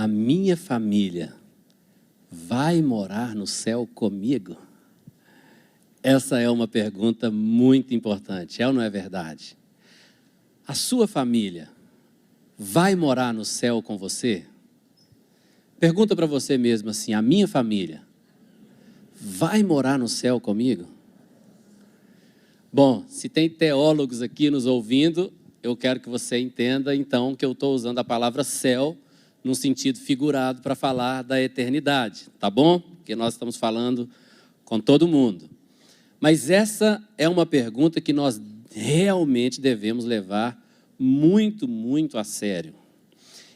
minha família vai morar no céu comigo? Essa é uma pergunta muito importante, é ou não é verdade? A sua família vai morar no céu com você? Pergunta para você mesmo assim, a minha família vai morar no céu comigo? Bom, se tem teólogos aqui nos ouvindo, eu quero que você entenda então que eu estou usando a palavra céu num sentido figurado para falar da eternidade, tá bom? Porque nós estamos falando com todo mundo. Mas essa é uma pergunta que nós realmente devemos levar muito, muito a sério.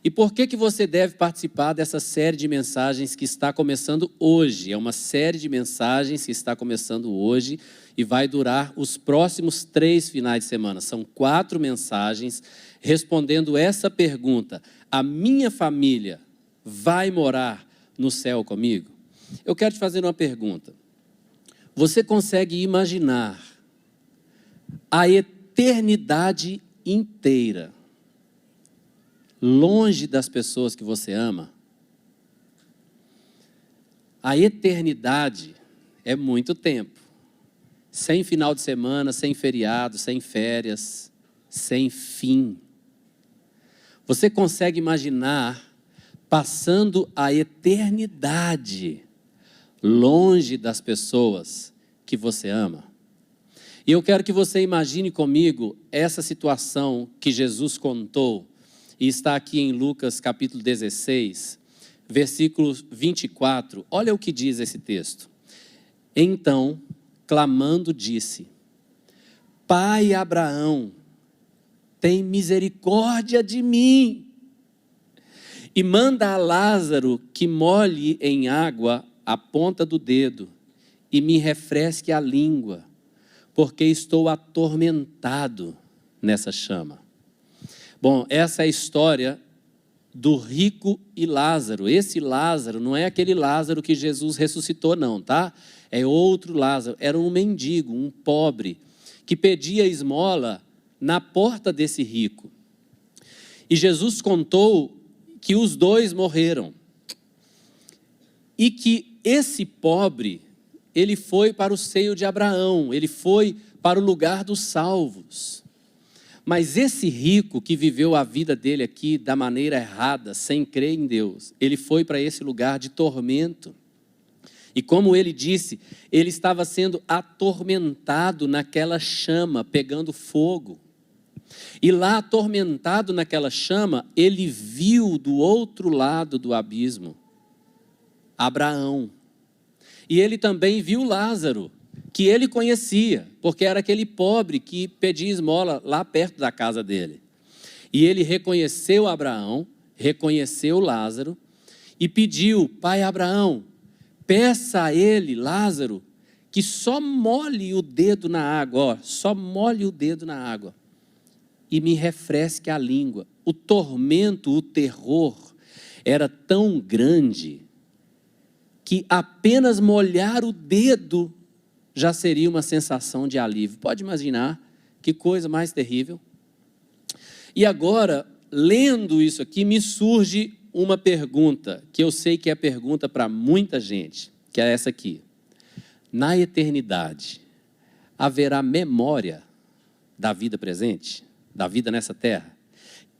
E por que você deve participar dessa série de mensagens que está começando hoje? É uma série de mensagens que está começando hoje e vai durar os próximos 3 finais de semana. São 4 mensagens respondendo essa pergunta: a minha família vai morar no céu comigo? Eu quero te fazer uma pergunta. Você consegue imaginar a eternidade inteira longe das pessoas que você ama? A eternidade é muito tempo. Sem final de semana, sem feriado, sem férias, sem fim. Você consegue imaginar passando a eternidade longe das pessoas que você ama? E eu quero que você imagine comigo essa situação que Jesus contou, e está aqui em Lucas capítulo 16, versículo 24. Olha o que diz esse texto. Então, clamando, disse: Pai Abraão, tem misericórdia de mim, e manda a Lázaro que molhe em água a ponta do dedo e me refresque a língua, porque estou atormentado nessa chama. Bom, essa é a história do rico e Lázaro. Esse Lázaro não é aquele Lázaro que Jesus ressuscitou não, tá? É outro Lázaro. Era um mendigo, um pobre, que pedia esmola na porta desse rico. E Jesus contou que os dois morreram. E que esse pobre, ele foi para o seio de Abraão, ele foi para o lugar dos salvos. Mas esse rico que viveu a vida dele aqui da maneira errada, sem crer em Deus, ele foi para esse lugar de tormento. E como ele disse, ele estava sendo atormentado naquela chama, pegando fogo. E lá, atormentado naquela chama, ele viu do outro lado do abismo Abraão. E ele também viu Lázaro, que ele conhecia, porque era aquele pobre que pedia esmola lá perto da casa dele. E ele reconheceu Abraão, reconheceu Lázaro e pediu: Pai Abraão, peça a ele, Lázaro, que só molhe o dedo na água, ó, só molhe o dedo na água e me refresque a língua. O tormento, o terror era tão grande que apenas molhar o dedo já seria uma sensação de alívio. Pode imaginar que coisa mais terrível? E agora, lendo isso aqui, me surge uma pergunta, que eu sei que é pergunta para muita gente, que é essa aqui. Na eternidade, haverá memória da vida presente, da vida nessa terra?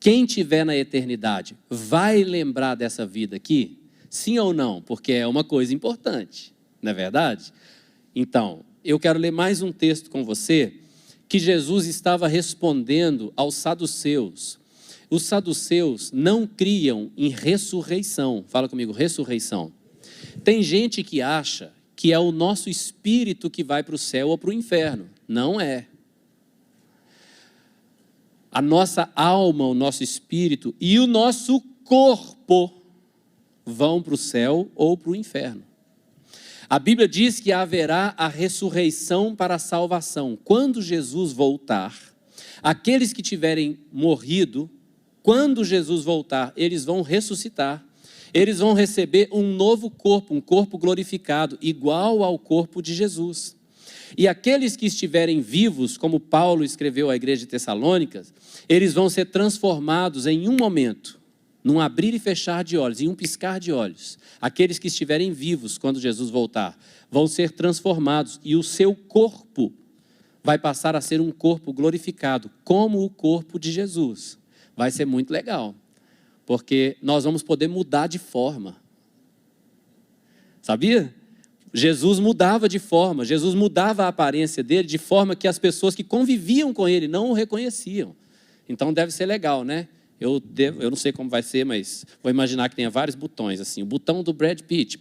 Quem estiver na eternidade vai lembrar dessa vida aqui? Sim ou não? Porque é uma coisa importante, não é verdade? Então, eu quero ler mais um texto com você, que Jesus estava respondendo aos saduceus. Os saduceus não criam em ressurreição. Fala comigo, ressurreição. Tem gente que acha que é o nosso espírito que vai para o céu ou para o inferno. Não é. A nossa alma, o nosso espírito e o nosso corpo vão para o céu ou para o inferno. A Bíblia diz que haverá a ressurreição para a salvação. Quando Jesus voltar, aqueles que tiverem morrido, quando Jesus voltar, eles vão ressuscitar. Eles vão receber um novo corpo, um corpo glorificado, igual ao corpo de Jesus. E aqueles que estiverem vivos, como Paulo escreveu à igreja de Tessalônicas, eles vão ser transformados em um momento. num abrir e fechar de olhos, em um piscar de olhos, aqueles que estiverem vivos quando Jesus voltar, vão ser transformados e o seu corpo vai passar a ser um corpo glorificado, como o corpo de Jesus. Vai ser muito legal, porque nós vamos poder mudar de forma. Sabia? Jesus mudava de forma, Jesus mudava a aparência dele de forma que as pessoas que conviviam com ele não o reconheciam. Então deve ser legal, né? Eu não sei como vai ser, mas vou imaginar que tenha vários botões, assim. O botão do Brad Pitt.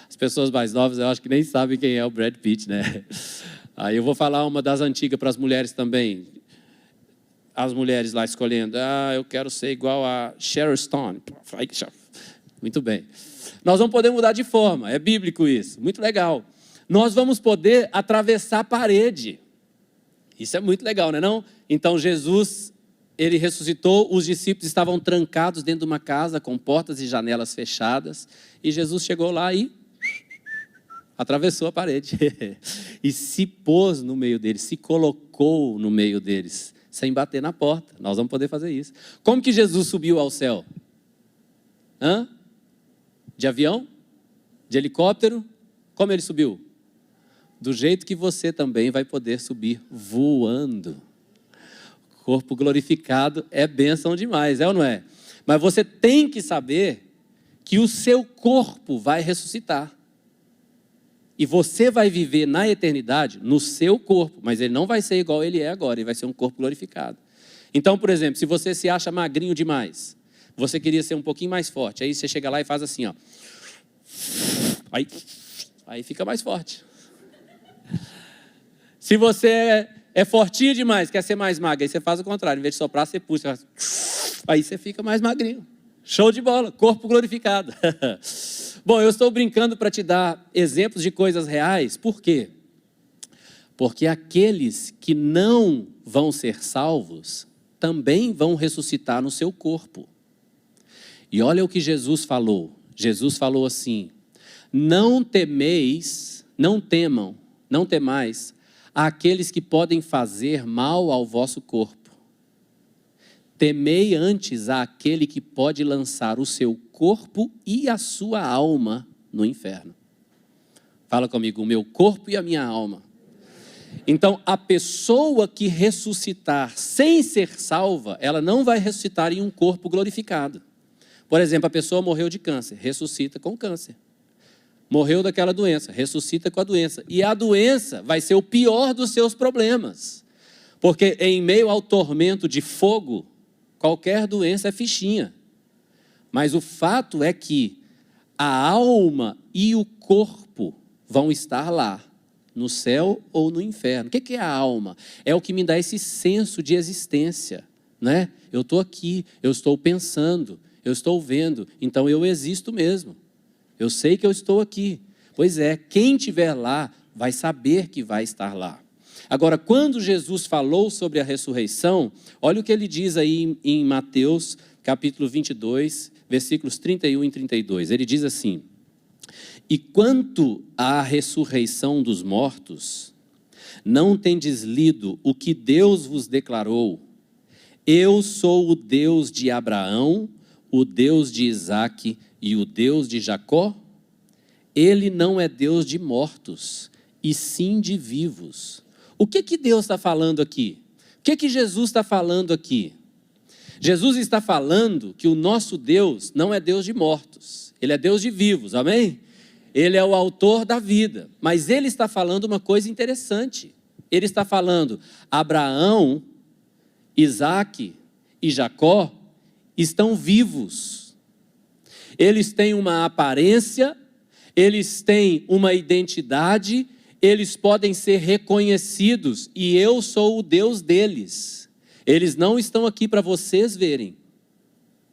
As pessoas mais novas, eu acho que nem sabem quem é o Brad Pitt, né? Aí eu vou falar uma das antigas para as mulheres também. As mulheres lá escolhendo, eu quero ser igual a Sharon Stone. Muito bem. Nós vamos poder mudar de forma, é bíblico isso, muito legal. Nós vamos poder atravessar a parede. Isso é muito legal, não é não? Então Jesus, ele ressuscitou, os discípulos estavam trancados dentro de uma casa com portas e janelas fechadas, e Jesus chegou lá e atravessou a parede e se pôs no meio deles, se colocou no meio deles, sem bater na porta. Nós vamos poder fazer isso. Como que Jesus subiu ao céu? De avião? De helicóptero? Como ele subiu? Do jeito que você também vai poder subir, voando. Corpo glorificado é bênção demais, é ou não é? Mas você tem que saber que o seu corpo vai ressuscitar. E você vai viver na eternidade no seu corpo, mas ele não vai ser igual ele é agora, ele vai ser um corpo glorificado. Então, por exemplo, se você se acha magrinho demais, você queria ser um pouquinho mais forte, aí você chega lá e faz assim, ó. Aí fica mais forte. Se você é fortinho demais, quer ser mais magro, aí você faz o contrário, em vez de soprar, você puxa, aí você fica mais magrinho. Show de bola, corpo glorificado. Bom, eu estou brincando para te dar exemplos de coisas reais, por quê? Porque aqueles que não vão ser salvos, também vão ressuscitar no seu corpo. E olha o que Jesus falou. Jesus falou assim: não temeis, não temais àqueles que podem fazer mal ao vosso corpo. Temei antes àquele que pode lançar o seu corpo e a sua alma no inferno. Fala comigo, o meu corpo e a minha alma. Então, a pessoa que ressuscitar sem ser salva, ela não vai ressuscitar em um corpo glorificado. Por exemplo, a pessoa morreu de câncer, ressuscita com câncer. Morreu daquela doença, ressuscita com a doença. E a doença vai ser o pior dos seus problemas. Porque em meio ao tormento de fogo, qualquer doença é fichinha. Mas o fato é que a alma e o corpo vão estar lá, no céu ou no inferno. O que é a alma? É o que me dá esse senso de existência, né? Eu estou aqui, eu estou pensando, eu estou vendo, então eu existo mesmo. Eu sei que eu estou aqui. Pois é, quem estiver lá vai saber que vai estar lá. Agora, quando Jesus falou sobre a ressurreição, olha o que ele diz aí em Mateus, capítulo 22, versículos 31 e 32. Ele diz assim: e quanto à ressurreição dos mortos, não tendes lido o que Deus vos declarou? Eu sou o Deus de Abraão, o Deus de Isaque e o Deus de Jacó? Ele não é Deus de mortos, e sim de vivos. O que Deus está falando aqui? O que Jesus está falando aqui? Jesus está falando que o nosso Deus não é Deus de mortos, Ele é Deus de vivos, amém? Ele é o autor da vida, mas Ele está falando uma coisa interessante. Ele está falando, Abraão, Isaque e Jacó estão vivos. Eles têm uma aparência, eles têm uma identidade, eles podem ser reconhecidos e eu sou o Deus deles. Eles não estão aqui para vocês verem,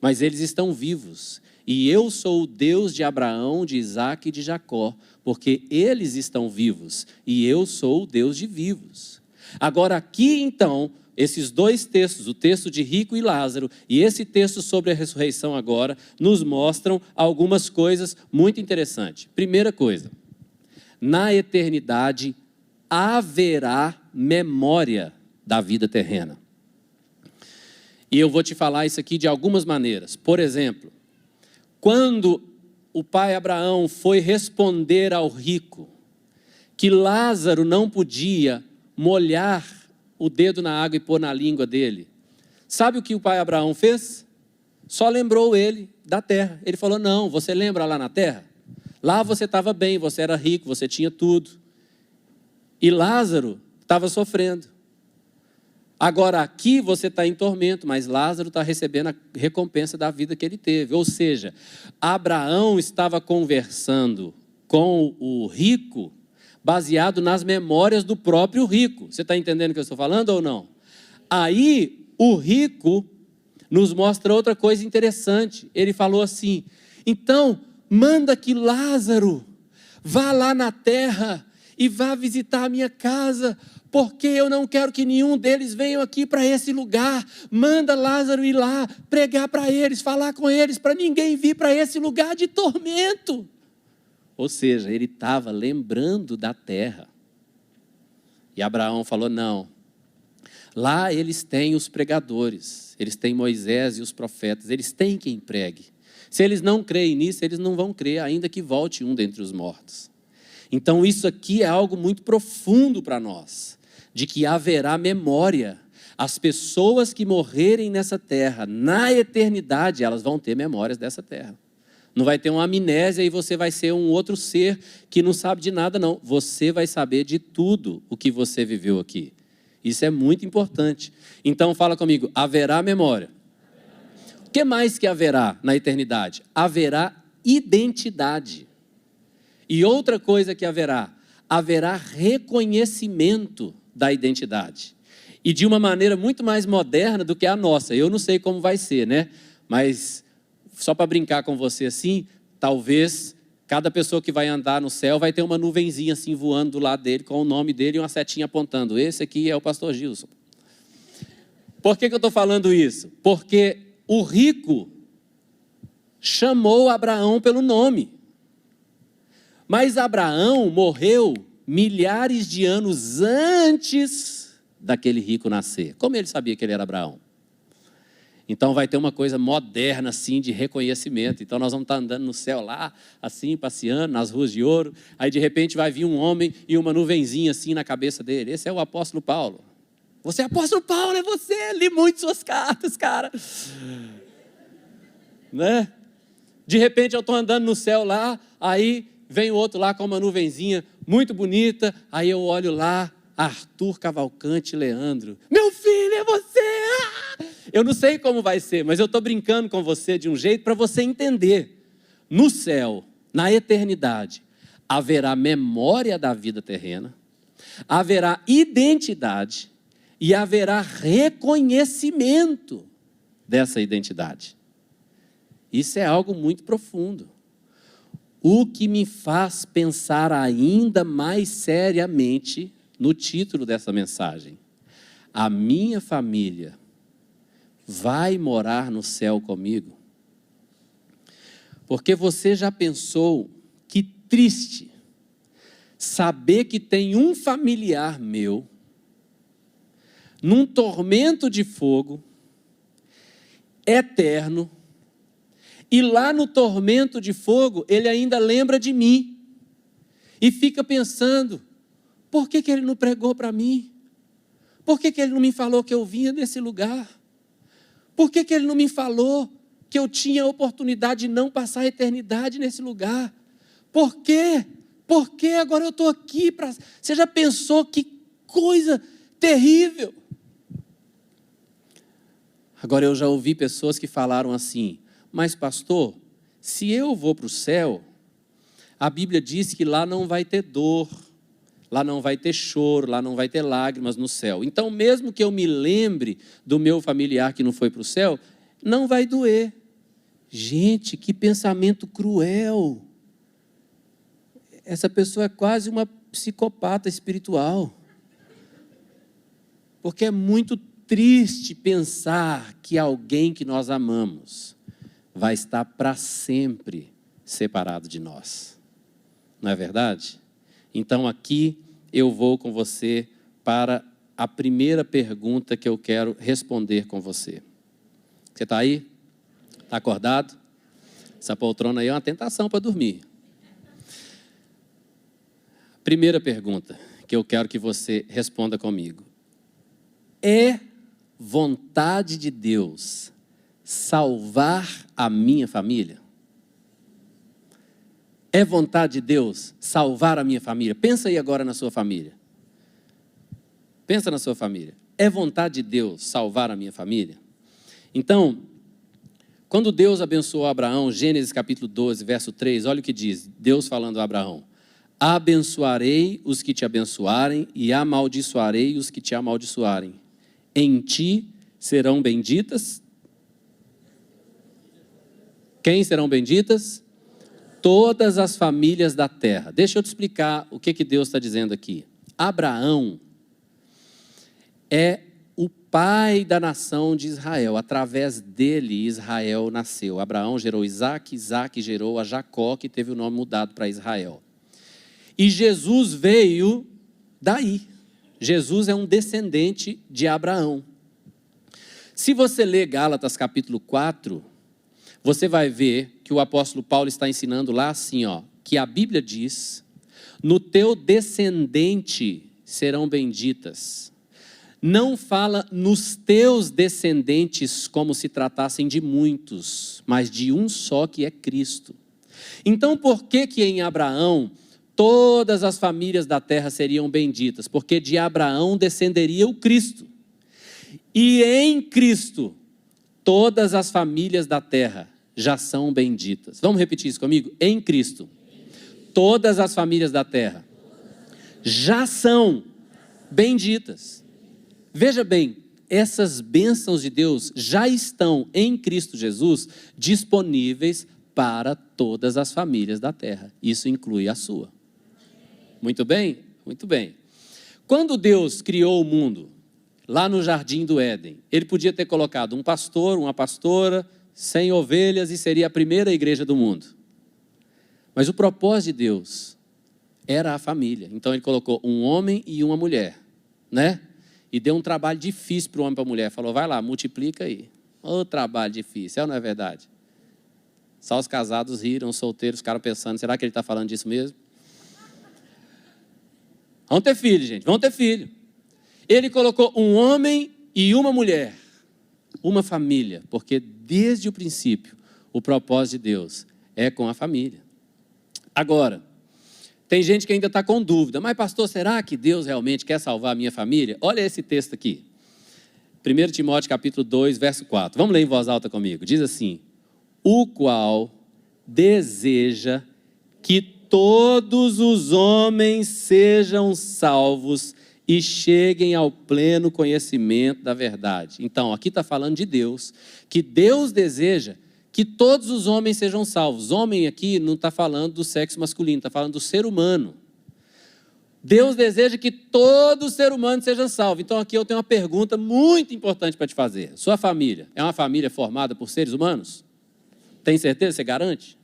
mas eles estão vivos. E eu sou o Deus de Abraão, de Isaque e de Jacó, porque eles estão vivos e eu sou o Deus de vivos. Agora aqui então, esses dois textos, o texto de Rico e Lázaro e esse texto sobre a ressurreição agora, nos mostram algumas coisas muito interessantes. Primeira coisa, na eternidade haverá memória da vida terrena. E eu vou te falar isso aqui de algumas maneiras. Por exemplo, quando o pai Abraão foi responder ao rico que Lázaro não podia molhar o dedo na água e pôr na língua dele, sabe o que o pai Abraão fez? Só lembrou ele da terra. Ele falou, não, você lembra lá na terra? Lá você estava bem, você era rico, você tinha tudo. E Lázaro estava sofrendo. Agora aqui você está em tormento, mas Lázaro está recebendo a recompensa da vida que ele teve. Ou seja, Abraão estava conversando com o rico baseado nas memórias do próprio rico. Você está entendendo o que eu estou falando ou não? Aí o rico nos mostra outra coisa interessante. Ele falou assim, então manda que Lázaro vá lá na terra e vá visitar a minha casa, porque eu não quero que nenhum deles venha aqui para esse lugar. Manda Lázaro ir lá, pregar para eles, falar com eles, para ninguém vir para esse lugar de tormento. Ou seja, ele estava lembrando da terra. E Abraão falou, não, lá eles têm os pregadores, eles têm Moisés e os profetas, eles têm quem pregue. Se eles não creem nisso, eles não vão crer, ainda que volte um dentre os mortos. Então isso aqui é algo muito profundo para nós, de que haverá memória. As pessoas que morrerem nessa terra, na eternidade, elas vão ter memórias dessa terra. Não vai ter uma amnésia e você vai ser um outro ser que não sabe de nada, não. Você vai saber de tudo o que você viveu aqui. Isso é muito importante. Então fala comigo, haverá memória. O que mais que haverá na eternidade? Haverá identidade. E outra coisa que haverá reconhecimento da identidade. E de uma maneira muito mais moderna do que a nossa. Eu não sei como vai ser, né? Mas só para brincar com você assim, talvez cada pessoa que vai andar no céu vai ter uma nuvenzinha assim voando do lado dele com o nome dele e uma setinha apontando. Esse aqui é o pastor Gilson. Por que eu estou falando isso? Porque o rico chamou Abraão pelo nome. Mas Abraão morreu milhares de anos antes daquele rico nascer. Como ele sabia que ele era Abraão? Então vai ter uma coisa moderna assim de reconhecimento. Então nós vamos estar andando no céu lá, assim, passeando nas ruas de ouro. Aí de repente vai vir um homem e uma nuvenzinha assim na cabeça dele. Esse é o apóstolo Paulo. Você é apóstolo Paulo, é você. Li muito suas cartas, cara. Né? De repente eu estou andando no céu lá, aí vem o outro lá com uma nuvenzinha muito bonita, aí eu olho lá, Arthur Cavalcante Leandro. Meu filho, é você! Ah! Eu não sei como vai ser, mas eu estou brincando com você de um jeito para você entender. No céu, na eternidade, haverá memória da vida terrena, haverá identidade e haverá reconhecimento dessa identidade. Isso é algo muito profundo. O que me faz pensar ainda mais seriamente no título dessa mensagem. A minha família vai morar no céu comigo? Porque você já pensou que triste saber que tem um familiar meu num tormento de fogo eterno, e lá no tormento de fogo, ele ainda lembra de mim. E fica pensando, por que ele não pregou para mim? Por que ele não me falou que eu vinha desse lugar? Por que ele não me falou que eu tinha a oportunidade de não passar a eternidade nesse lugar? Por quê? Por que agora eu estou aqui? Você já pensou que coisa terrível? Agora eu já ouvi pessoas que falaram assim, mas pastor, se eu vou para o céu, a Bíblia diz que lá não vai ter dor, lá não vai ter choro, lá não vai ter lágrimas no céu. Então mesmo que eu me lembre do meu familiar que não foi para o céu, não vai doer. Gente, que pensamento cruel. Essa pessoa é quase uma psicopata espiritual. Porque é muito triste pensar que alguém que nós amamos vai estar para sempre separado de nós. Não é verdade? Então aqui eu vou com você para a primeira pergunta que eu quero responder com você. Você está aí? Está acordado? Essa poltrona aí é uma tentação para dormir. Primeira pergunta que eu quero que você responda comigo. É vontade de Deus salvar a minha família? É vontade de Deus salvar a minha família? Pensa aí agora na sua família. Pensa na sua família. É vontade de Deus salvar a minha família? Então, quando Deus abençoou Abraão, Gênesis capítulo 12, verso 3, olha o que diz, Deus falando a Abraão. Abençoarei os que te abençoarem e amaldiçoarei os que te amaldiçoarem. Em ti serão benditas. Quem serão benditas? Todas as famílias da terra. Deixa eu te explicar o que Deus está dizendo aqui. Abraão é o pai da nação de Israel. Através dele, Israel nasceu. Abraão gerou Isaac, Isaac gerou a Jacó, que teve o nome mudado para Israel. E Jesus veio daí. Jesus é um descendente de Abraão. Se você ler Gálatas capítulo 4, você vai ver que o apóstolo Paulo está ensinando lá assim, ó, que a Bíblia diz, no teu descendente serão benditas. Não fala nos teus descendentes como se tratassem de muitos, mas de um só que é Cristo. Então por que em Abraão todas as famílias da terra seriam benditas? Porque de Abraão descenderia o Cristo. E em Cristo, todas as famílias da terra já são benditas. Vamos repetir isso comigo? Em Cristo, todas as famílias da terra já são benditas. Veja bem, essas bênçãos de Deus já estão em Cristo Jesus disponíveis para todas as famílias da terra. Isso inclui a sua. Muito bem? Muito bem. Quando Deus criou o mundo, lá no Jardim do Éden, Ele podia ter colocado um pastor, uma pastora, 100 ovelhas e seria a primeira igreja do mundo. Mas o propósito de Deus era a família. Então Ele colocou um homem e uma mulher, né? E deu um trabalho difícil para o homem e para a mulher. Falou, vai lá, multiplica aí. Ô trabalho difícil, é ou não é verdade? Só os casados riram, os solteiros ficaram pensando, será que ele está falando disso mesmo? Vão ter filho, gente, vão ter filho. Ele colocou um homem e uma mulher, uma família, porque desde o princípio, o propósito de Deus é com a família. Agora, tem gente que ainda está com dúvida, mas pastor, será que Deus realmente quer salvar a minha família? Olha esse texto aqui, 1 Timóteo capítulo 2, verso 4, vamos ler em voz alta comigo, diz assim, o qual deseja que todos os homens sejam salvos e cheguem ao pleno conhecimento da verdade. Então, aqui está falando de Deus, que Deus deseja que todos os homens sejam salvos. Homem aqui não está falando do sexo masculino, está falando do ser humano. Deus deseja que todo ser humano seja salvo. Então, aqui eu tenho uma pergunta muito importante para te fazer. Sua família é uma família formada por seres humanos? Tem certeza? Você garante?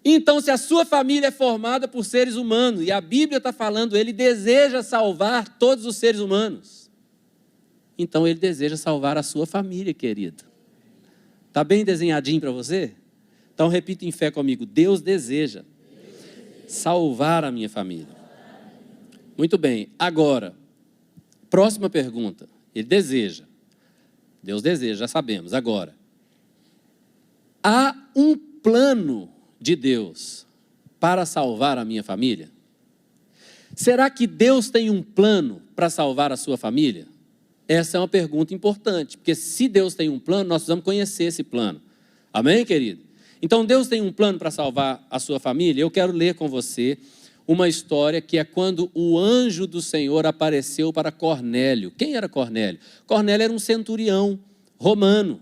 Então, se a sua família é formada por seres humanos, e a Bíblia está falando, Ele deseja salvar todos os seres humanos. Então, Ele deseja salvar a sua família, querido. Está bem desenhadinho para você? Então, repita em fé comigo, Deus deseja salvar a minha família. Muito bem, agora, próxima pergunta. Ele deseja. Deus deseja, já sabemos. Agora, há um plano de Deus para salvar a minha família? Será que Deus tem um plano para salvar a sua família? Essa é uma pergunta importante, porque se Deus tem um plano, nós precisamos conhecer esse plano. Amém, querido? Então Deus tem um plano para salvar a sua família. Eu quero ler com você uma história que é quando o anjo do Senhor apareceu para Cornélio. Quem era Cornélio? Cornélio era um centurião romano.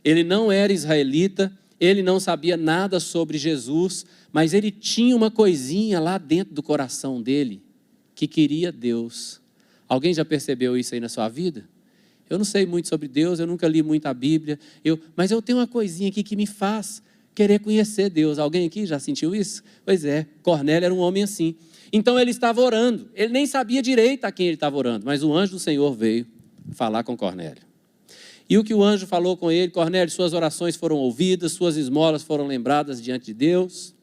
Ele não era israelita, ele não sabia nada sobre Jesus, mas ele tinha uma coisinha lá dentro do coração dele, que queria Deus. Alguém já percebeu isso aí na sua vida? Eu não sei muito sobre Deus, eu nunca li muito a Bíblia, mas eu tenho uma coisinha aqui que me faz querer conhecer Deus. Alguém aqui já sentiu isso? Pois é, Cornélio era um homem assim. Então ele estava orando, ele nem sabia direito a quem ele estava orando, mas o anjo do Senhor veio falar com Cornélio. E o que o anjo falou com ele: Cornélio, suas orações foram ouvidas, suas esmolas foram lembradas diante de Deus.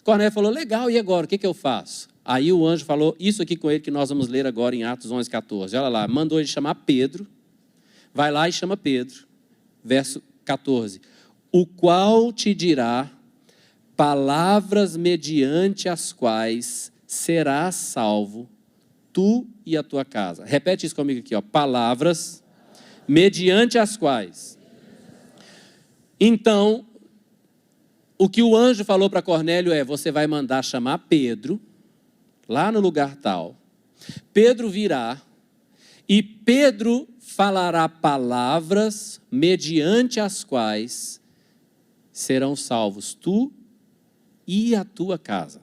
Cornélio falou: legal, e agora, o que eu faço? Aí o anjo falou isso aqui com ele, que nós vamos ler agora em Atos 11:14. Olha lá, mandou ele chamar Pedro. Vai lá e chama Pedro. Verso 14. O qual te dirá palavras mediante as quais serás salvo, tu e a tua casa. Repete isso comigo aqui, ó. Palavras mediante as quais. Então, o que o anjo falou para Cornélio é: você vai mandar chamar Pedro, lá no lugar tal. Pedro virá e Pedro falará palavras mediante as quais serão salvos tu e a tua casa.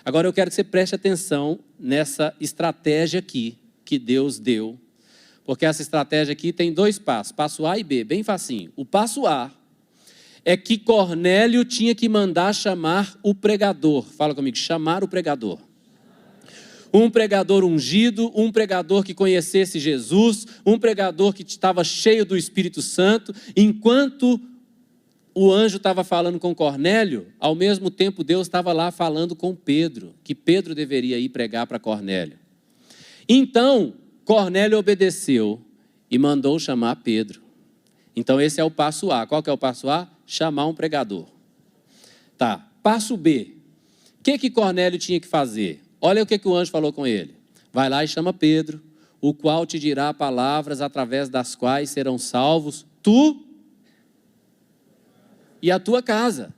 Agora eu quero que você preste atenção nessa estratégia aqui que Deus deu, porque essa estratégia aqui tem 2 passos, passo A e B, bem facinho. O passo A é que Cornélio tinha que mandar chamar o pregador. Fala comigo, chamar o pregador. Um pregador ungido, um pregador que conhecesse Jesus, um pregador que estava cheio do Espírito Santo. Enquanto o anjo estava falando com Cornélio, ao mesmo tempo Deus estava lá falando com Pedro, que Pedro deveria ir pregar para Cornélio. Então, Cornélio obedeceu e mandou chamar Pedro. Então esse é o passo A. Qual que é o passo A? Chamar um pregador. Tá, passo B. O que Cornélio tinha que fazer? Olha o que o anjo falou com ele. Vai lá e chama Pedro, o qual te dirá palavras através das quais serão salvos tu e a tua casa.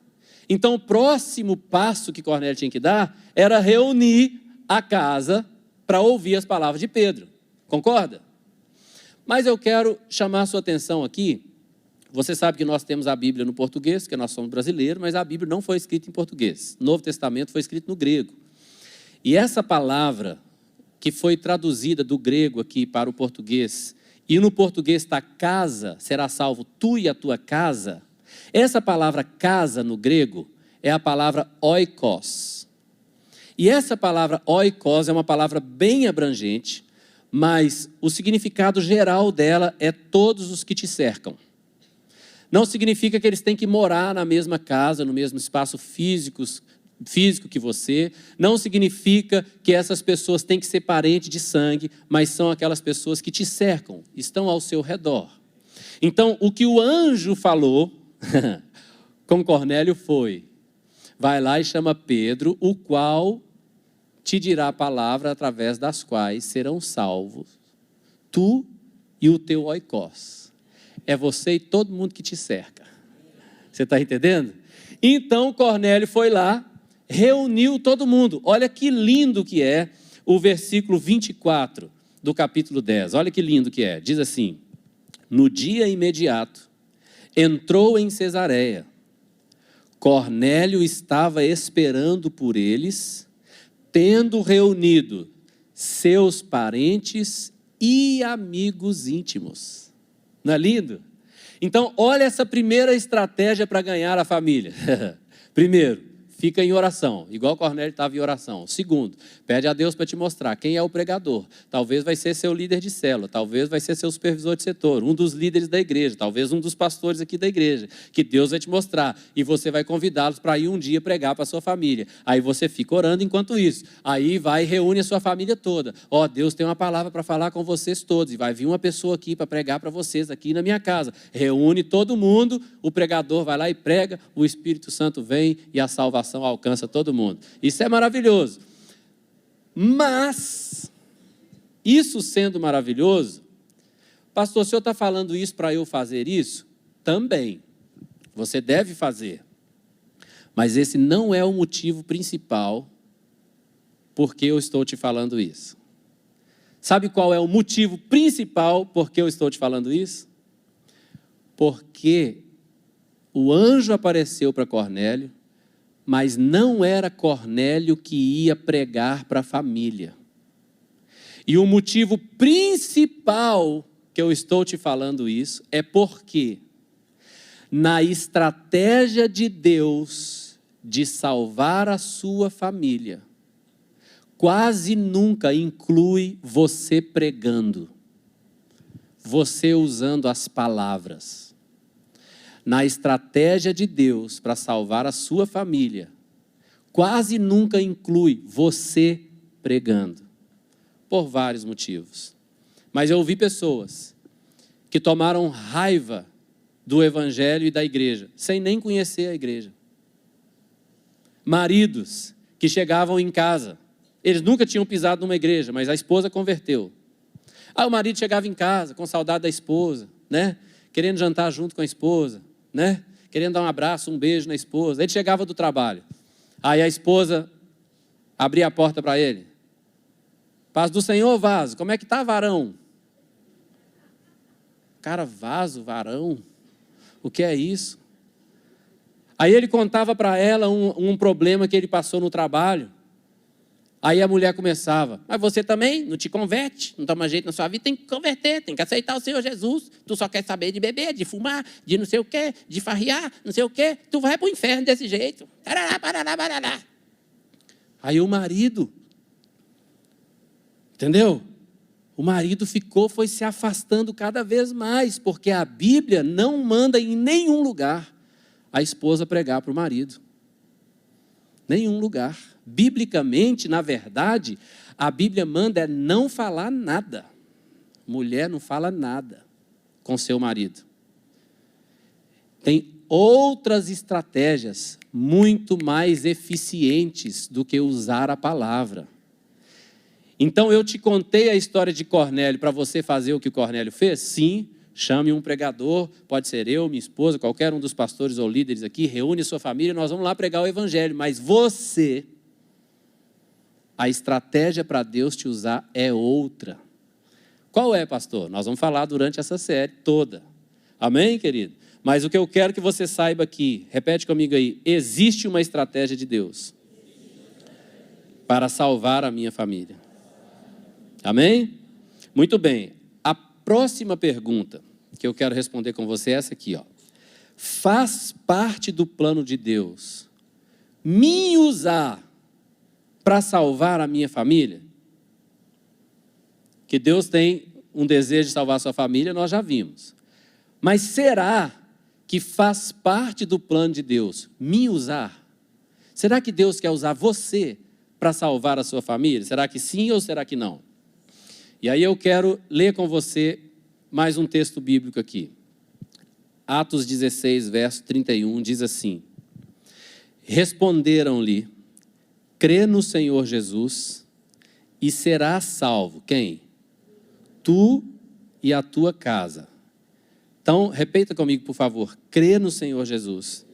Então o próximo passo que Cornélio tinha que dar era reunir a casa para ouvir as palavras de Pedro. Concorda? Mas eu quero chamar a sua atenção aqui. Você sabe que nós temos a Bíblia no português, porque nós somos brasileiros, mas a Bíblia não foi escrita em português. O Novo Testamento foi escrito no grego. E essa palavra que foi traduzida do grego aqui para o português, e no português está casa, será salvo tu e a tua casa. Essa palavra casa no grego é a palavra oikos. E essa palavra oikos é uma palavra bem abrangente, mas o significado geral dela é todos os que te cercam. Não significa que eles têm que morar na mesma casa, no mesmo espaço físico que você. Não significa que essas pessoas têm que ser parentes de sangue, mas são aquelas pessoas que te cercam, estão ao seu redor. Então, o que o anjo falou com Cornélio foi: vai lá e chama Pedro, o qual te dirá a palavra através das quais serão salvos tu e o teu oikos. É você e todo mundo que te cerca. Você está entendendo? Então Cornélio foi lá, reuniu todo mundo. Olha que lindo que é o versículo 24 do capítulo 10. Olha que lindo que é. Diz assim: no dia imediato, entrou em Cesareia. Cornélio estava esperando por eles, tendo reunido seus parentes e amigos íntimos. Não é lindo? Então, olha essa primeira estratégia para ganhar a família. Primeiro, fica em oração, igual Cornélio estava em oração. Segundo, pede a Deus para te mostrar quem é o pregador. Talvez vai ser seu líder de célula, talvez vai ser seu supervisor de setor, um dos líderes da igreja, talvez um dos pastores aqui da igreja, que Deus vai te mostrar. E você vai convidá-los para ir um dia pregar para a sua família. Aí você fica orando enquanto isso. Aí vai e reúne a sua família toda. Ó, Deus tem uma palavra para falar com vocês todos. E vai vir uma pessoa aqui para pregar para vocês aqui na minha casa. Reúne todo mundo, o pregador vai lá e prega, o Espírito Santo vem e a salvação alcança todo mundo. Isso é maravilhoso. Mas, isso sendo maravilhoso, pastor, o senhor está falando isso para eu fazer isso? Também. Você deve fazer. Mas esse não é o motivo principal porque eu estou te falando isso. Sabe qual é o motivo principal porque eu estou te falando isso? Porque o anjo apareceu para Cornélio, mas não era Cornélio que ia pregar para a família. E o motivo principal que eu estou te falando isso é porque na estratégia de Deus de salvar a sua família, quase nunca inclui você pregando. você usando as palavras na estratégia de Deus para salvar a sua família, quase nunca inclui você pregando, por vários motivos. Mas eu ouvi pessoas que tomaram raiva do evangelho e da igreja, sem nem conhecer a igreja. Maridos que chegavam em casa, eles nunca tinham pisado numa igreja, mas a esposa converteu. O marido chegava em casa com saudade da esposa, né? Querendo jantar junto com a esposa, né? Querendo dar um abraço, um beijo na esposa. Ele chegava do trabalho. Aí a esposa abria a porta para ele. Paz do Senhor, vaso. Como é que tá, varão? Cara, vaso, varão? O que é isso? Aí ele contava para ela um problema que ele passou no trabalho. Aí a mulher começava, mas você também não te converte, não toma jeito na sua vida, tem que converter, tem que aceitar o Senhor Jesus. Tu só quer saber de beber, de fumar, de não sei o quê, de farriar, não sei o quê. Tu vai para o inferno desse jeito. Parará, parará, parará. Aí o marido, entendeu? O marido foi se afastando cada vez mais, porque a Bíblia não manda em nenhum lugar a esposa pregar para o marido. Nenhum lugar. Biblicamente, na verdade, a Bíblia manda não falar nada. Mulher não fala nada com seu marido. Tem outras estratégias muito mais eficientes do que usar a palavra. Então eu te contei a história de Cornélio para você fazer o que Cornélio fez? Sim, chame um pregador, pode ser eu, minha esposa, qualquer um dos pastores ou líderes aqui, reúne sua família, nós vamos lá pregar o evangelho, mas você, a estratégia para Deus te usar é outra. Qual é, pastor? Nós vamos falar durante essa série toda. Amém, querido? Mas o que eu quero que você saiba aqui, repete comigo aí, existe uma estratégia de Deus para salvar a minha família. Amém? Muito bem. A próxima pergunta que eu quero responder com você é essa aqui, ó. Faz parte do plano de Deus me usar para salvar a minha família? Que Deus tem um desejo de salvar a sua família, nós já vimos. Mas será que faz parte do plano de Deus me usar? Será que Deus quer usar você para salvar a sua família? Será que sim ou será que não? E aí eu quero ler com você mais um texto bíblico aqui. Atos 16, verso 31, diz assim: responderam-lhe, crê no Senhor Jesus e serás salvo. Quem? Tu e a tua casa. Então, repita comigo, por favor. Crê no Senhor Jesus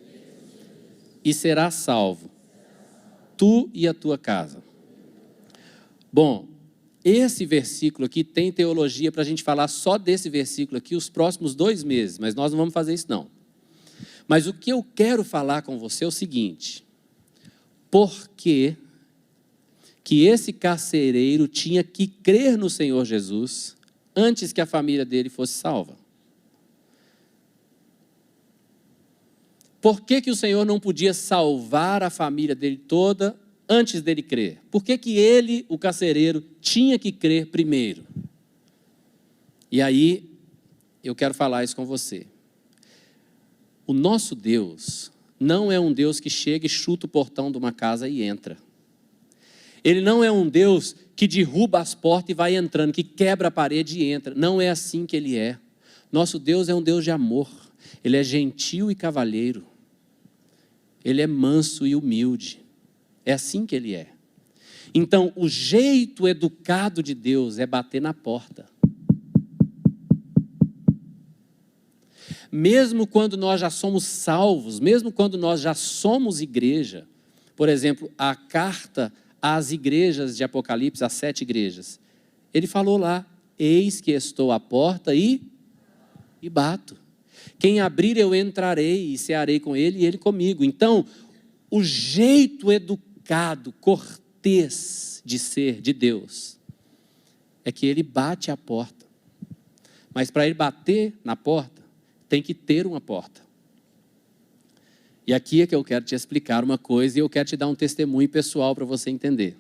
e serás salvo. Tu e a tua casa. Bom, esse versículo aqui tem teologia para a gente falar só desse versículo aqui os próximos 2 meses, mas nós não vamos fazer isso não. Mas o que eu quero falar com você é o seguinte: por que esse carcereiro tinha que crer no Senhor Jesus antes que a família dele fosse salva? Por que o Senhor não podia salvar a família dele toda antes dele crer? Por que ele, o carcereiro, tinha que crer primeiro? E aí, eu quero falar isso com você. O nosso Deus não é um Deus que chega e chuta o portão de uma casa e entra. Ele não é um Deus que derruba as portas e vai entrando, que quebra a parede e entra. Não é assim que Ele é. Nosso Deus é um Deus de amor. Ele é gentil e cavalheiro. Ele é manso e humilde. É assim que Ele é. Então, o jeito educado de Deus é bater na porta. Mesmo quando nós já somos salvos, mesmo quando nós já somos igreja, por exemplo, a carta às igrejas de Apocalipse, às 7 igrejas, ele falou lá: eis que estou à porta e bato. Quem abrir eu entrarei e cearei com ele e ele comigo. Então, o jeito educado, cortês de ser de Deus é que ele bate a porta. Mas para ele bater na porta, tem que ter uma porta. E aqui é que eu quero te explicar uma coisa e eu quero te dar um testemunho pessoal para você entender.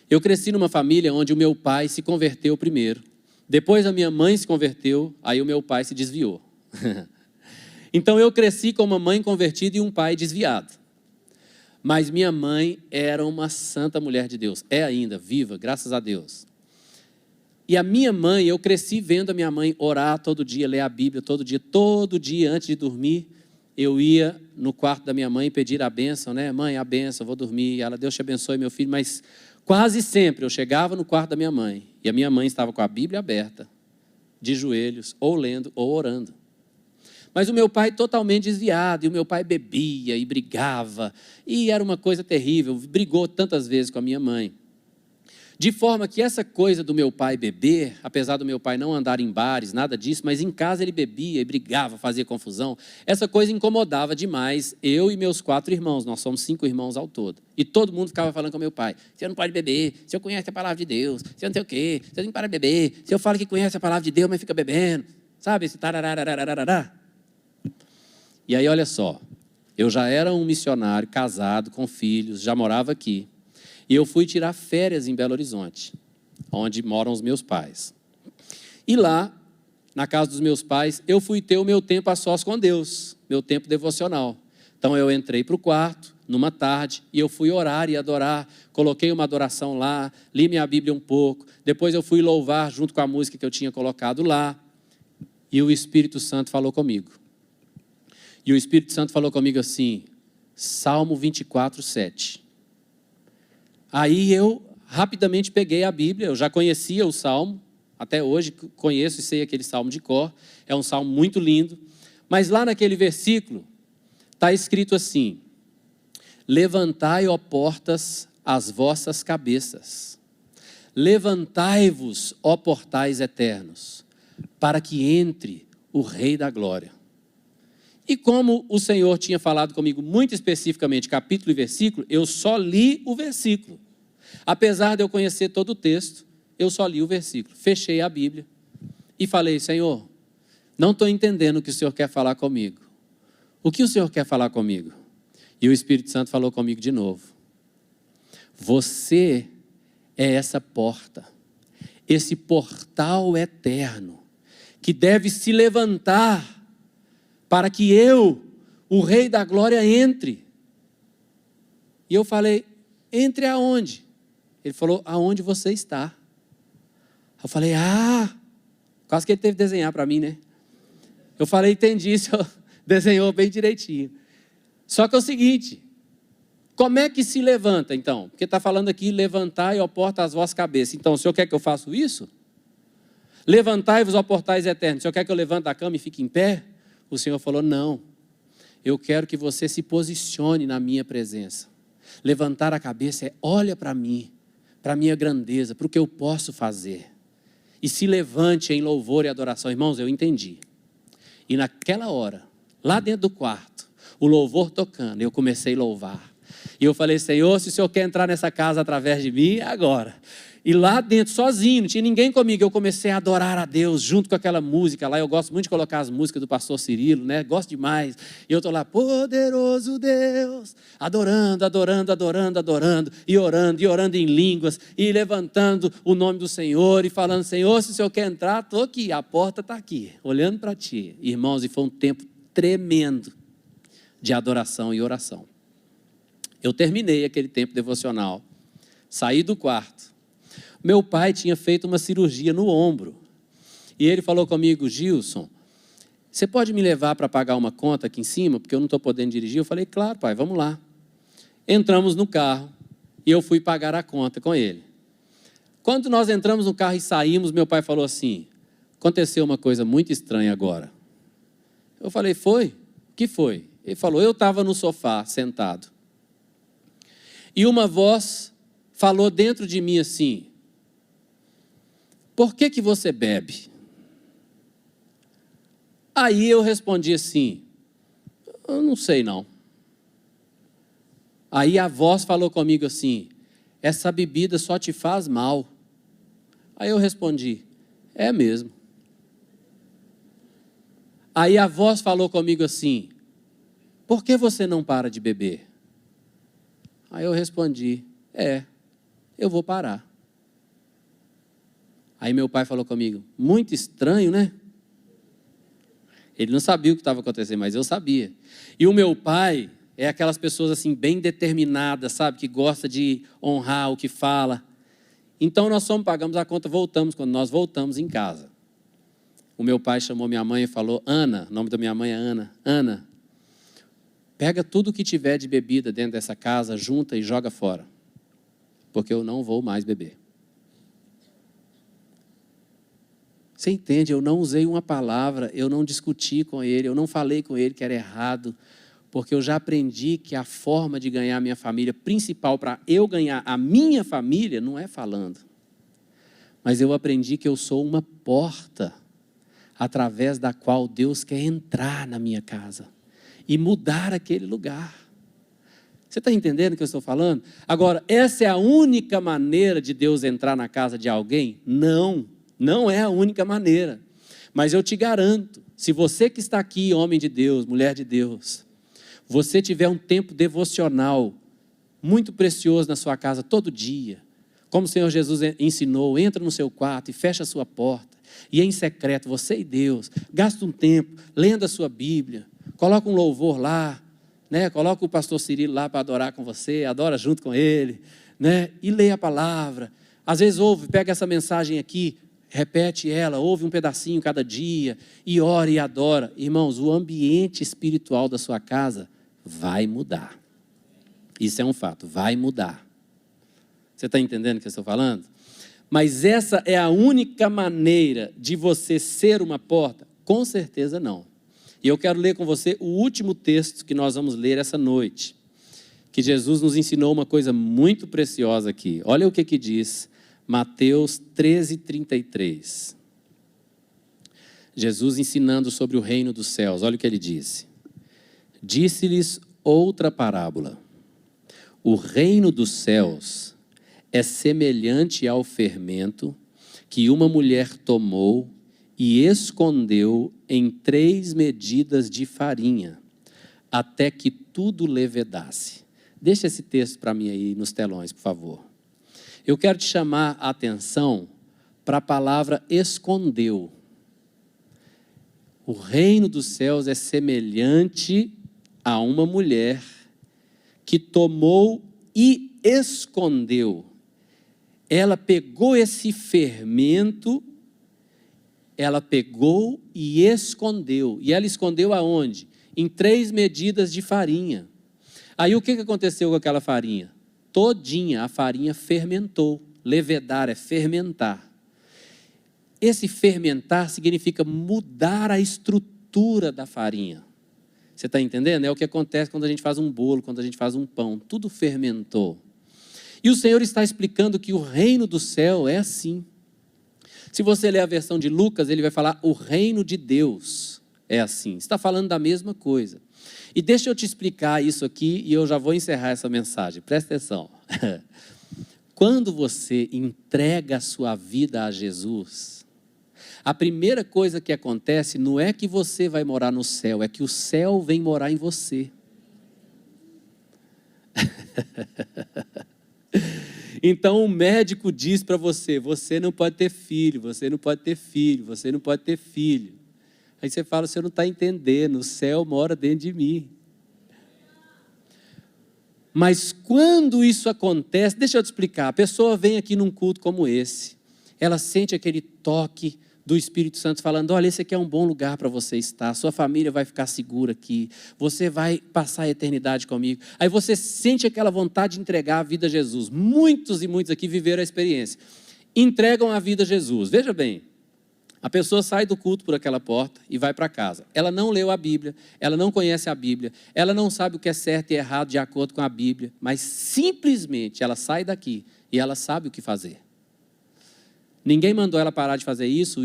Eu cresci numa família onde o meu pai se converteu primeiro. Depois a minha mãe se converteu, aí o meu pai se desviou. Então eu cresci com uma mãe convertida e um pai desviado. Mas minha mãe era uma santa mulher de Deus. É ainda, viva, graças a Deus. E a minha mãe, eu cresci vendo a minha mãe orar todo dia, ler a Bíblia todo dia antes de dormir. Eu ia no quarto da minha mãe pedir a bênção, né? Mãe, a bênção, vou dormir. Ela, Deus te abençoe, meu filho. Mas quase sempre eu chegava no quarto da minha mãe e a minha mãe estava com a Bíblia aberta, de joelhos, ou lendo ou orando. Mas o meu pai totalmente desviado, e o meu pai bebia e brigava, e era uma coisa terrível, brigou tantas vezes com a minha mãe. De forma que essa coisa do meu pai beber, apesar do meu pai não andar em bares, nada disso, mas em casa ele bebia e brigava, fazia confusão, essa coisa incomodava demais eu e meus 4 irmãos, nós somos 5 irmãos ao todo. E todo mundo ficava falando com meu pai, você não pode beber, você conhece a palavra de Deus, você não sei o quê, você tem que parar de beber, se eu falo que conhece a palavra de Deus, mas fica bebendo, sabe, esse tararararararará. E aí olha só, eu já era um missionário, casado, com filhos, já morava aqui. E eu fui tirar férias em Belo Horizonte, onde moram os meus pais. E lá, na casa dos meus pais, eu fui ter o meu tempo a sós com Deus, meu tempo devocional. Então eu entrei para o quarto, numa tarde, e eu fui orar e adorar, coloquei uma adoração lá, li minha Bíblia um pouco, depois eu fui louvar junto com a música que eu tinha colocado lá, e o Espírito Santo falou comigo. E o Espírito Santo falou comigo assim, Salmo 24, 7. Aí eu rapidamente peguei a Bíblia, eu já conhecia o Salmo, até hoje conheço e sei aquele Salmo de cor, é um Salmo muito lindo, mas lá naquele versículo está escrito assim, levantai, ó portas, as vossas cabeças, levantai-vos, ó portais eternos, para que entre o Rei da Glória. E como o Senhor tinha falado comigo muito especificamente, capítulo e versículo, eu só li o versículo. Apesar de eu conhecer todo o texto, eu só li o versículo. Fechei a Bíblia e falei, Senhor, não estou entendendo o que o Senhor quer falar comigo. O que o Senhor quer falar comigo? E o Espírito Santo falou comigo de novo. Você é essa porta, esse portal eterno, que deve se levantar para que eu, o Rei da Glória, entre. E eu falei, entre aonde? Ele falou, aonde você está. Eu falei, quase que ele teve que desenhar para mim, né? Eu falei, entendi, o senhor desenhou bem direitinho. Só que é o seguinte, como é que se levanta então? Porque está falando aqui, levantai, ó porta, as vossas cabeças. Então, o senhor quer que eu faça isso? Levantai-vos, ó portais eternos. O senhor quer que eu levante da cama e fique em pé? O Senhor falou, não, eu quero que você se posicione na minha presença. Levantar a cabeça é, olha para mim, para a minha grandeza, para o que eu posso fazer. E se levante em louvor e adoração. Irmãos, eu entendi. E naquela hora, lá dentro do quarto, o louvor tocando, eu comecei a louvar. E eu falei, Senhor, se o Senhor quer entrar nessa casa através de mim, é agora. E lá dentro, sozinho, não tinha ninguém comigo, eu comecei a adorar a Deus, junto com aquela música lá, eu gosto muito de colocar as músicas do pastor Cirilo, né, gosto demais, e eu estou lá, poderoso Deus, adorando, adorando, adorando, adorando, e orando em línguas, e levantando o nome do Senhor, e falando, Senhor, se o Senhor quer entrar, estou aqui, a porta está aqui, olhando para ti, irmãos, e foi um tempo tremendo de adoração e oração. Eu terminei aquele tempo devocional, saí do quarto. Meu pai tinha feito uma cirurgia no ombro. E ele falou comigo, Gilson, você pode me levar para pagar uma conta aqui em cima? Porque eu não estou podendo dirigir. Eu falei, claro, pai, vamos lá. Entramos no carro e eu fui pagar a conta com ele. Quando nós entramos no carro e saímos, meu pai falou assim, aconteceu uma coisa muito estranha agora. Eu falei, foi? O que foi? Ele falou, eu estava no sofá, sentado. E uma voz falou dentro de mim assim, por que você bebe? Aí eu respondi assim, eu não sei não. Aí a voz falou comigo assim, essa bebida só te faz mal. Aí eu respondi, é mesmo. Aí a voz falou comigo assim, por que você não para de beber? Aí eu respondi, eu vou parar. Aí meu pai falou comigo, muito estranho, né? Ele não sabia o que estava acontecendo, mas eu sabia. E o meu pai é aquelas pessoas assim, bem determinadas, sabe? Que gosta de honrar o que fala. Então nós pagamos a conta, voltamos. Quando nós voltamos em casa, o meu pai chamou minha mãe e falou, Ana, o nome da minha mãe é Ana. Ana, pega tudo que tiver de bebida dentro dessa casa, junta e joga fora. Porque eu não vou mais beber. Você entende? Eu não usei uma palavra, eu não discuti com ele, eu não falei com ele que era errado, porque eu já aprendi que a forma de ganhar a minha família, principal para eu ganhar a minha família, não é falando. Mas eu aprendi que eu sou uma porta, através da qual Deus quer entrar na minha casa e mudar aquele lugar. Você está entendendo o que eu estou falando? Agora, essa é a única maneira de Deus entrar na casa de alguém? Não. Não é a única maneira, mas eu te garanto, se você que está aqui, homem de Deus, mulher de Deus, você tiver um tempo devocional muito precioso na sua casa todo dia, como o Senhor Jesus ensinou, entra no seu quarto e fecha a sua porta, e em secreto, você e Deus, gasta um tempo lendo a sua Bíblia, coloca um louvor lá, né? Coloca o pastor Cirilo lá para adorar com você, adora junto com ele, né? E lê a palavra, às vezes pega essa mensagem aqui, repete ela, ouve um pedacinho cada dia, e ora e adora. Irmãos, o ambiente espiritual da sua casa vai mudar. Isso é um fato, vai mudar. Você está entendendo o que eu estou falando? Mas essa é a única maneira de você ser uma porta? Com certeza não. E eu quero ler com você o último texto que nós vamos ler essa noite, que Jesus nos ensinou uma coisa muito preciosa aqui. Olha o que diz Mateus 13:33. Jesus ensinando sobre o reino dos céus, olha o que ele disse. Disse-lhes outra parábola. O reino dos céus é semelhante ao fermento que uma mulher tomou e escondeu em 3 medidas de farinha, até que tudo levedasse. Deixa esse texto para mim aí nos telões, por favor. Eu quero te chamar a atenção para a palavra escondeu. O reino dos céus é semelhante a uma mulher que tomou e escondeu. Ela pegou esse fermento, ela pegou e escondeu. E ela escondeu aonde? Em 3 medidas de farinha. Aí o que aconteceu com aquela farinha? Todinha a farinha fermentou. Levedar é fermentar. Esse fermentar significa mudar a estrutura da farinha. Você está entendendo? É o que acontece quando a gente faz um bolo, quando a gente faz um pão. Tudo fermentou. E o Senhor está explicando que o reino do céu é assim. Se você ler a versão de Lucas, ele vai falar o reino de Deus é assim. Está falando da mesma coisa. E deixa eu te explicar isso aqui e eu já vou encerrar essa mensagem. Presta atenção. Quando você entrega a sua vida a Jesus, a primeira coisa que acontece não é que você vai morar no céu, é que o céu vem morar em você. Então o médico diz para você, você não pode ter filho, você não pode ter filho, você não pode ter filho. Aí você fala, você não está entendendo, o céu mora dentro de mim. Mas quando isso acontece, deixa eu te explicar, a pessoa vem aqui num culto como esse, ela sente aquele toque do Espírito Santo falando, olha, esse aqui é um bom lugar para você estar, sua família vai ficar segura aqui, você vai passar a eternidade comigo. Aí você sente aquela vontade de entregar a vida a Jesus. Muitos e muitos aqui viveram a experiência. Entregam a vida a Jesus. Veja bem, a pessoa sai do culto por aquela porta e vai para casa. Ela não leu a Bíblia, ela não conhece a Bíblia, ela não sabe o que é certo e errado de acordo com a Bíblia, mas simplesmente ela sai daqui e ela sabe o que fazer. Ninguém mandou ela parar de fazer isso,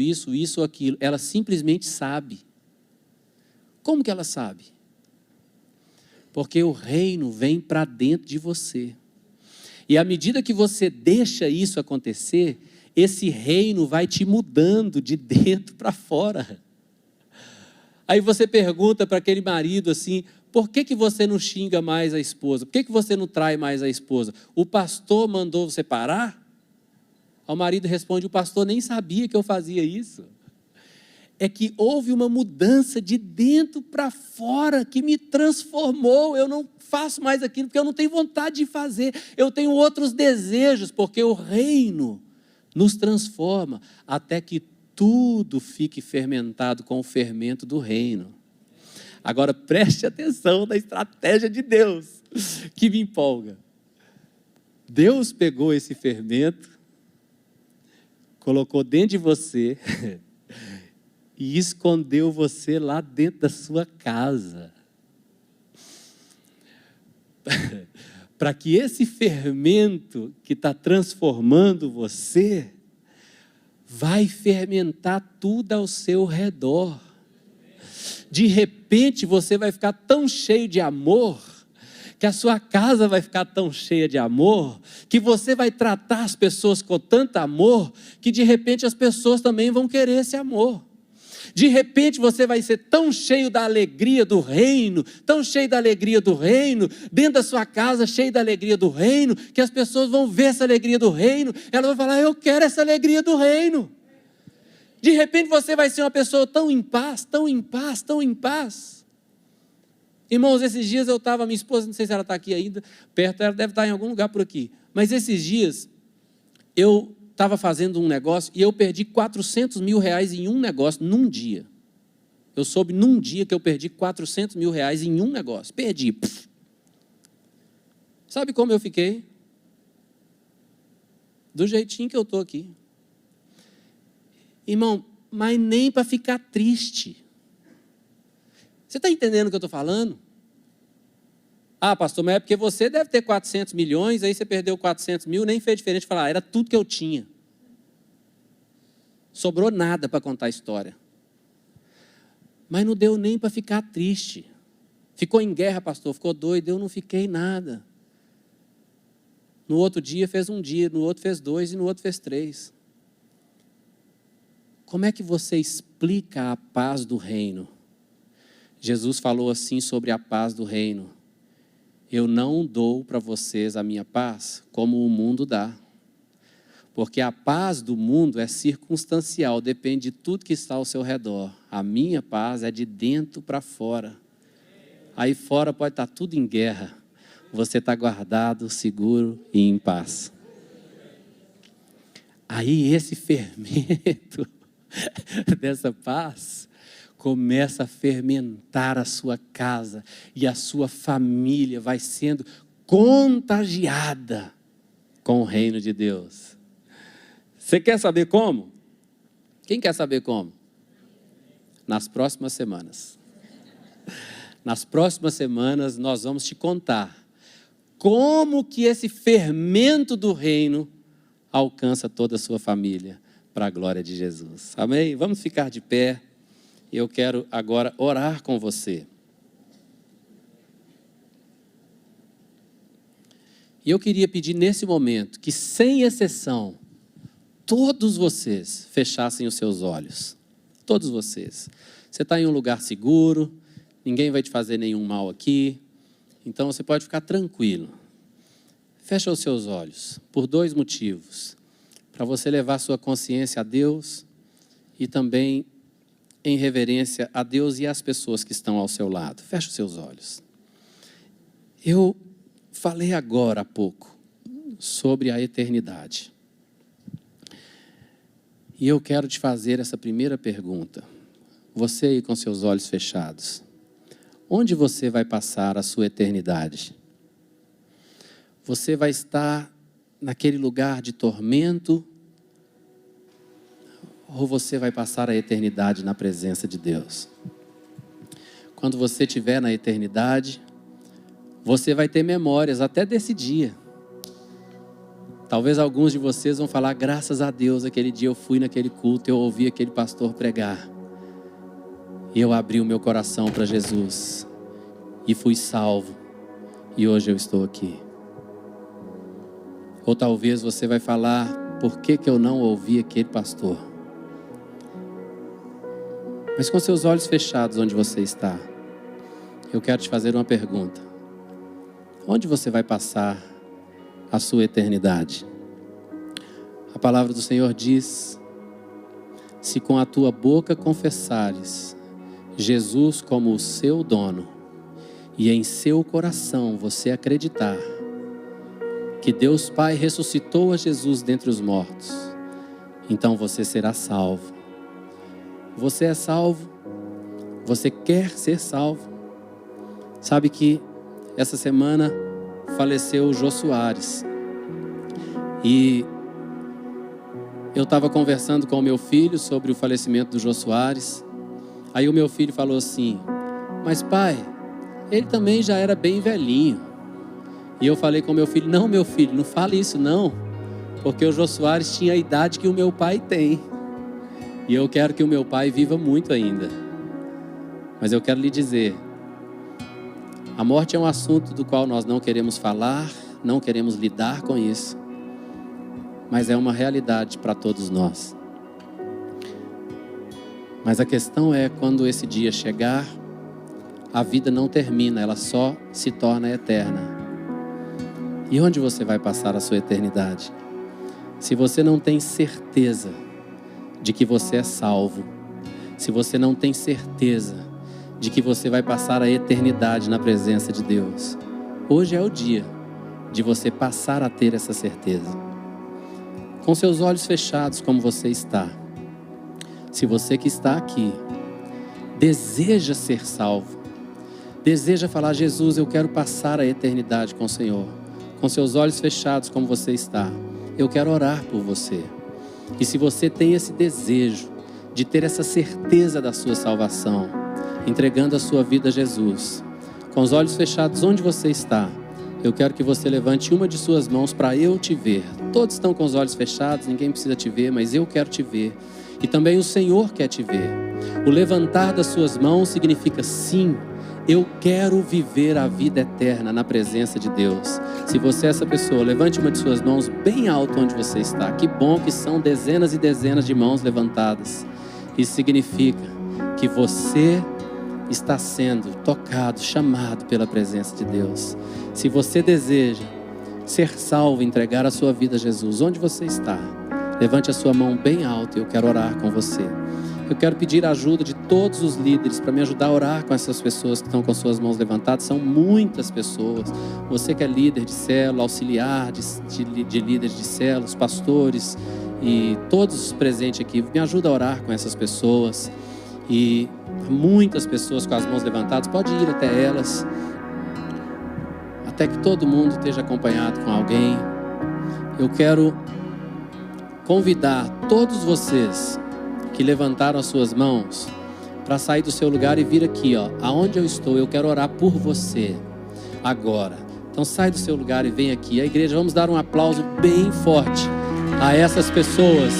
aquilo. Ela simplesmente sabe. Como que ela sabe? Porque o reino vem para dentro de você. E à medida que você deixa isso acontecer, esse reino vai te mudando de dentro para fora. Aí você pergunta para aquele marido assim, por que você não xinga mais a esposa? Por que você não trai mais a esposa? O pastor mandou você parar? Aí o marido responde: o pastor nem sabia que eu fazia isso. É que houve uma mudança de dentro para fora que me transformou. Eu não faço mais aquilo porque eu não tenho vontade de fazer. Eu tenho outros desejos, porque o reino nos transforma até que tudo fique fermentado com o fermento do reino. Agora preste atenção na estratégia de Deus, que me empolga. Deus pegou esse fermento, colocou dentro de você e escondeu você lá dentro da sua casa. Para que esse fermento que está transformando você, vai fermentar tudo ao seu redor. De repente você vai ficar tão cheio de amor, que a sua casa vai ficar tão cheia de amor, que você vai tratar as pessoas com tanto amor, que de repente as pessoas também vão querer esse amor. De repente você vai ser tão cheio da alegria do reino, tão cheio da alegria do reino, dentro da sua casa cheio da alegria do reino, que as pessoas vão ver essa alegria do reino, elas vão falar: eu quero essa alegria do reino. De repente você vai ser uma pessoa tão em paz, tão em paz, tão em paz. Irmãos, esses dias eu estava, minha esposa, não sei se ela está aqui ainda, perto, ela deve estar em algum lugar por aqui, mas esses dias eu estava fazendo um negócio e eu perdi 400 mil reais em um negócio, num dia. Eu soube num dia que eu perdi 400 mil reais em um negócio. Perdi. Pff. Sabe como eu fiquei? Do jeitinho que eu estou aqui. Irmão, mas nem para ficar triste. Você está entendendo o que eu estou falando? Ah, pastor, mas é porque você deve ter 400 milhões, aí você perdeu 400 mil, nem fez diferente. Falar, era tudo que eu tinha. Sobrou nada para contar a história. Mas não deu nem para ficar triste. Ficou em guerra, pastor, ficou doido. Eu não fiquei nada. No outro dia fez um dia, no outro fez 2 e no outro fez 3. Como é que você explica a paz do reino? Jesus falou assim sobre a paz do reino: eu não dou para vocês a minha paz como o mundo dá. Porque a paz do mundo é circunstancial, depende de tudo que está ao seu redor. A minha paz é de dentro para fora. Aí fora pode estar tudo em guerra. Você está guardado, seguro e em paz. Aí esse fermento dessa paz começa a fermentar a sua casa e a sua família vai sendo contagiada com o reino de Deus. Você quer saber como? Quem quer saber como? Nas próximas semanas. Nas próximas semanas nós vamos te contar como que esse fermento do reino alcança toda a sua família para a glória de Jesus. Amém? Vamos ficar de pé. Eu quero agora orar com você. E eu queria pedir nesse momento que, sem exceção, todos vocês fechassem os seus olhos. Todos vocês. Você está em um lugar seguro, ninguém vai te fazer nenhum mal aqui, então você pode ficar tranquilo. Fecha os seus olhos, por 2 motivos. Para você levar sua consciência a Deus e também em reverência a Deus e às pessoas que estão ao seu lado. Feche os seus olhos. Eu falei agora há pouco sobre a eternidade. E eu quero te fazer essa primeira pergunta. Você aí com seus olhos fechados. Onde você vai passar a sua eternidade? Você vai estar naquele lugar de tormento? Ou você vai passar a eternidade na presença de Deus? Quando você estiver na eternidade, você vai ter memórias até desse dia. Talvez alguns de vocês vão falar: graças a Deus, aquele dia eu fui naquele culto, eu ouvi aquele pastor pregar. E eu abri o meu coração para Jesus. E fui salvo. E hoje eu estou aqui. Ou talvez você vai falar: por que eu não ouvi aquele pastor? Mas com seus olhos fechados onde você está, eu quero te fazer uma pergunta. Onde você vai passar a sua eternidade? A palavra do Senhor diz: se com a tua boca confessares Jesus como o seu dono e em seu coração você acreditar que Deus Pai ressuscitou a Jesus dentre os mortos, então você será salvo. Você é salvo? Você quer ser salvo? Sabe que essa semana faleceu o Jô Soares. E eu estava conversando com o meu filho sobre o falecimento do Jô Soares. Aí o meu filho falou assim: mas pai, ele também já era bem velhinho. E eu falei com o meu filho: não, meu filho, não fale isso não, porque o Jô Soares tinha a idade que o meu pai tem. E eu quero que o meu pai viva muito ainda. Mas eu quero lhe dizer, a morte é um assunto do qual nós não queremos falar, não queremos lidar com isso, mas é uma realidade para todos nós. Mas a questão é, quando esse dia chegar, a vida não termina, ela só se torna eterna. E onde você vai passar a sua eternidade? Se você não tem certeza de que você é salvo, se você não tem certeza de que você vai passar a eternidade na presença de Deus, hoje é o dia de você passar a ter essa certeza. Com seus olhos fechados, como você está, se você que está aqui deseja ser salvo, deseja falar: Jesus, eu quero passar a eternidade com o Senhor, com seus olhos fechados como você está, eu quero orar por você. E se você tem esse desejo de ter essa certeza da sua salvação, entregando a sua vida a Jesus, com os olhos fechados onde você está, eu quero que você levante uma de suas mãos para eu te ver. Todos estão com os olhos fechados, ninguém precisa te ver, mas eu quero te ver. E também o Senhor quer te ver. O levantar das suas mãos significa: sim, eu quero viver a vida eterna na presença de Deus. Se você é essa pessoa, levante uma de suas mãos bem alto onde você está. Que bom que são dezenas e dezenas de mãos levantadas. Isso significa que você está sendo tocado, chamado pela presença de Deus. Se você deseja ser salvo, entregar a sua vida a Jesus, onde você está, levante a sua mão bem alto e eu quero orar com você. Eu quero pedir a ajuda de todos os líderes para me ajudar a orar com essas pessoas que estão com suas mãos levantadas. São muitas pessoas. Você que é líder de célula, auxiliar de líderes de células, pastores e todos os presentes aqui, me ajuda a orar com essas pessoas. E muitas pessoas com as mãos levantadas, pode ir até elas, até que todo mundo esteja acompanhado com alguém. Eu quero convidar todos vocês que levantaram as suas mãos para sair do seu lugar e vir aqui, aonde eu estou. Eu quero orar por você agora. Então sai do seu lugar e vem aqui. A igreja, vamos dar um aplauso bem forte a essas pessoas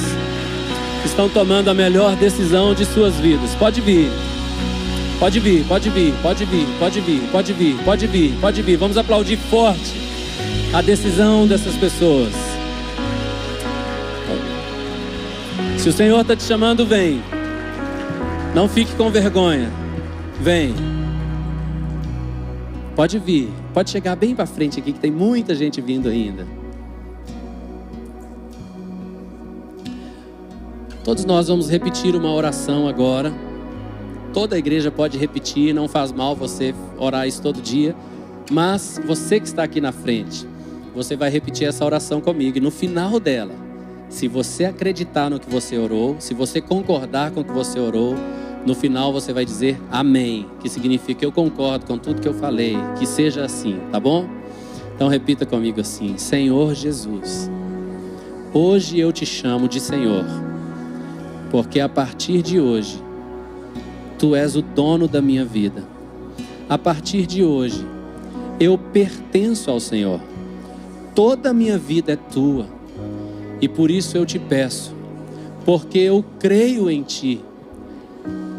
que estão tomando a melhor decisão de suas vidas. Pode vir. Pode vir, pode vir, pode vir, pode vir, pode vir, pode vir, pode vir. Vamos aplaudir forte a decisão dessas pessoas. Se o Senhor está te chamando, vem. Não fique com vergonha. Vem. Pode vir. Pode chegar bem para frente aqui, que tem muita gente vindo ainda. Todos nós vamos repetir uma oração agora. Toda a igreja pode repetir, não faz mal você orar isso todo dia. Mas você que está aqui na frente, você vai repetir essa oração comigo. E no final dela, se você acreditar no que você orou, se você concordar com o que você orou, no final você vai dizer amém, que significa eu concordo com tudo que eu falei, que seja assim, tá bom? Então repita comigo assim: Senhor Jesus, hoje eu te chamo de Senhor, porque a partir de hoje, Tu és o dono da minha vida. A partir de hoje, eu pertenço ao Senhor. Toda a minha vida é Tua. E por isso eu te peço, porque eu creio em Ti,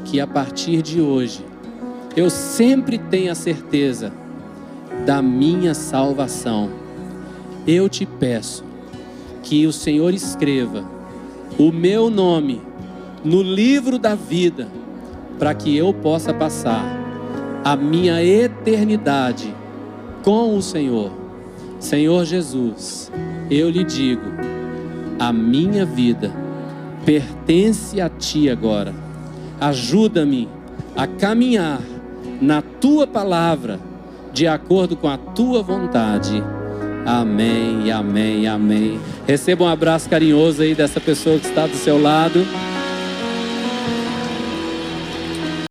que a partir de hoje, eu sempre tenho a certeza da minha salvação. Eu te peço que o Senhor escreva o meu nome no livro da vida, para que eu possa passar a minha eternidade com o Senhor. Senhor Jesus, eu lhe digo, A minha vida pertence a Ti agora. Ajuda-me a caminhar na Tua palavra, de acordo com a Tua vontade. Amém, amém, amém. Receba um abraço carinhoso aí dessa pessoa que está do seu lado.